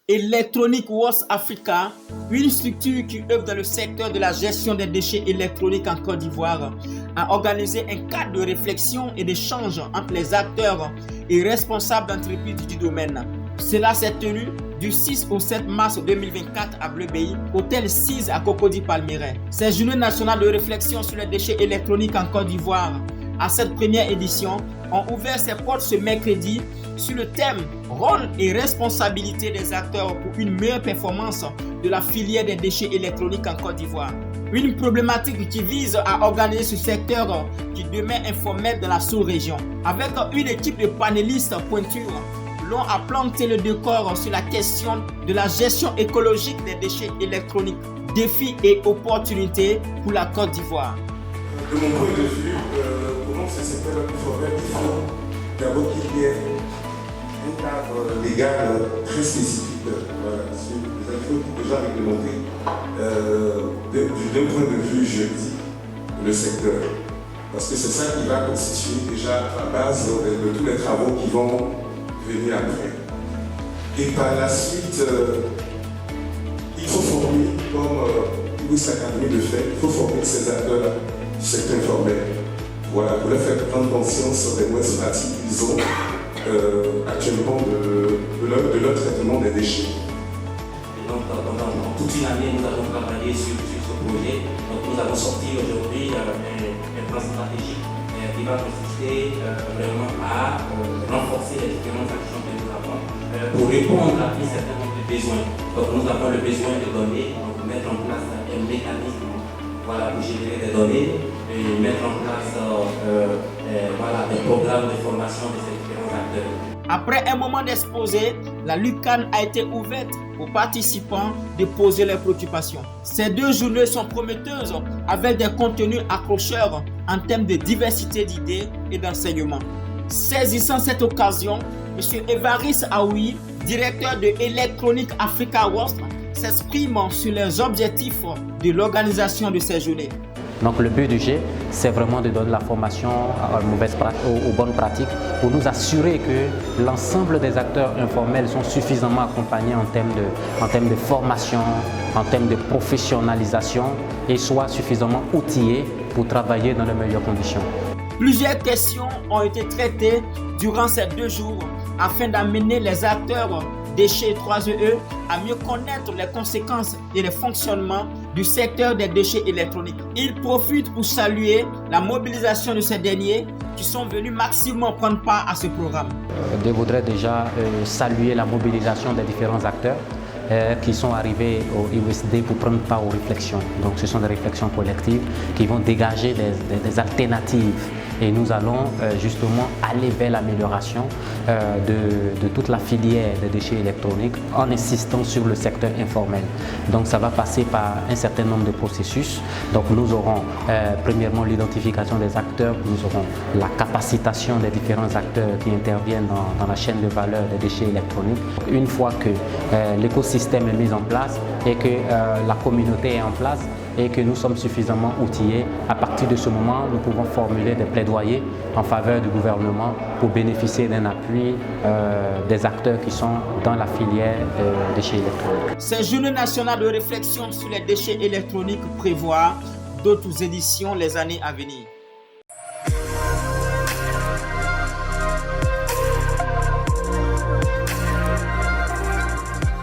Electronic West Africa, une structure qui œuvre dans le secteur de la gestion des déchets électroniques en Côte d'Ivoire, a organisé un cadre de réflexion et d'échange entre les acteurs et responsables d'entreprises du domaine. Cela s'est tenu du 6 au 7 mars 2024 à Bleu-Béi, hôtel 6 à Cocody-Palmeraie. Ces journées nationales de réflexion sur les déchets électroniques en Côte d'Ivoire, à cette première édition, ont ouvert ses portes ce mercredi sur le thème rôle et responsabilité des acteurs pour une meilleure performance de la filière des déchets électroniques en Côte d'Ivoire. Une problématique qui vise à organiser ce secteur qui demeure informel dans la sous-région. Avec une équipe de panélistes pointures, l'on a planté le décor sur la question de la gestion écologique des déchets électroniques, défis et opportunités pour la Côte d'Ivoire. De mon point de vue, comment ce secteur informel, il faut d'abord qu'il y ait un cadre légal très spécifique sur les actions déjà réglementées d'un point de vue juridique le secteur. Parce que c'est ça qui va constituer déjà la base de tous les travaux qui vont venir après. Et par la suite, il faut former, comme Louis Academy le fait, il faut former ces acteurs-là du secteur informel. Voilà, pour leur faire prendre conscience des mauvaises pratiques qu'ils ont actuellement de leur traitement des déchets. Et donc, pendant toute une année, nous avons travaillé sur ce projet. Donc, nous avons sorti aujourd'hui un plan stratégique qui va consister vraiment à renforcer les différentes actions que nous avons pour répondre à un certain nombre de besoins. Donc, nous avons le besoin de données, donc mettre en place un mécanisme pour générer des données et mettre en place des programmes de formation de ces différents acteurs. Après un moment d'exposé, la LUCAN a été ouverte aux participants de poser leurs préoccupations. Ces 2 journées sont prometteuses avec des contenus accrocheurs en termes de diversité d'idées et d'enseignement. Saisissant cette occasion, M. Évariste Aoui, directeur de Electronic Africa West, s'exprime sur les objectifs de l'organisation de ces journées. Donc le but du G, c'est vraiment de donner la formation aux bonnes pratiques pour nous assurer que l'ensemble des acteurs informels sont suffisamment accompagnés en termes de formation, en termes de professionnalisation et soient suffisamment outillés pour travailler dans les meilleures conditions. Plusieurs questions ont été traitées durant ces 2 jours afin d'amener les acteurs déchets 3E à mieux connaître les conséquences et les fonctionnements du secteur des déchets électroniques. Ils profitent pour saluer la mobilisation de ces derniers qui sont venus massivement prendre part à ce programme. Je voudrais déjà saluer la mobilisation des différents acteurs qui sont arrivés au IWSD pour prendre part aux réflexions. Donc ce sont des réflexions collectives qui vont dégager des alternatives. Et nous allons justement aller vers l'amélioration de toute la filière des déchets électroniques en insistant sur le secteur informel. Donc ça va passer par un certain nombre de processus. Donc nous aurons premièrement l'identification des acteurs, nous aurons la capacitation des différents acteurs qui interviennent dans la chaîne de valeur des déchets électroniques. Une fois que l'écosystème est mis en place et que la communauté est en place, et que nous sommes suffisamment outillés, à partir de ce moment, nous pouvons formuler des plaidoyers en faveur du gouvernement pour bénéficier d'un appui des acteurs qui sont dans la filière des déchets électroniques. Ces journées nationales de réflexion sur les déchets électroniques prévoient d'autres éditions les années à venir.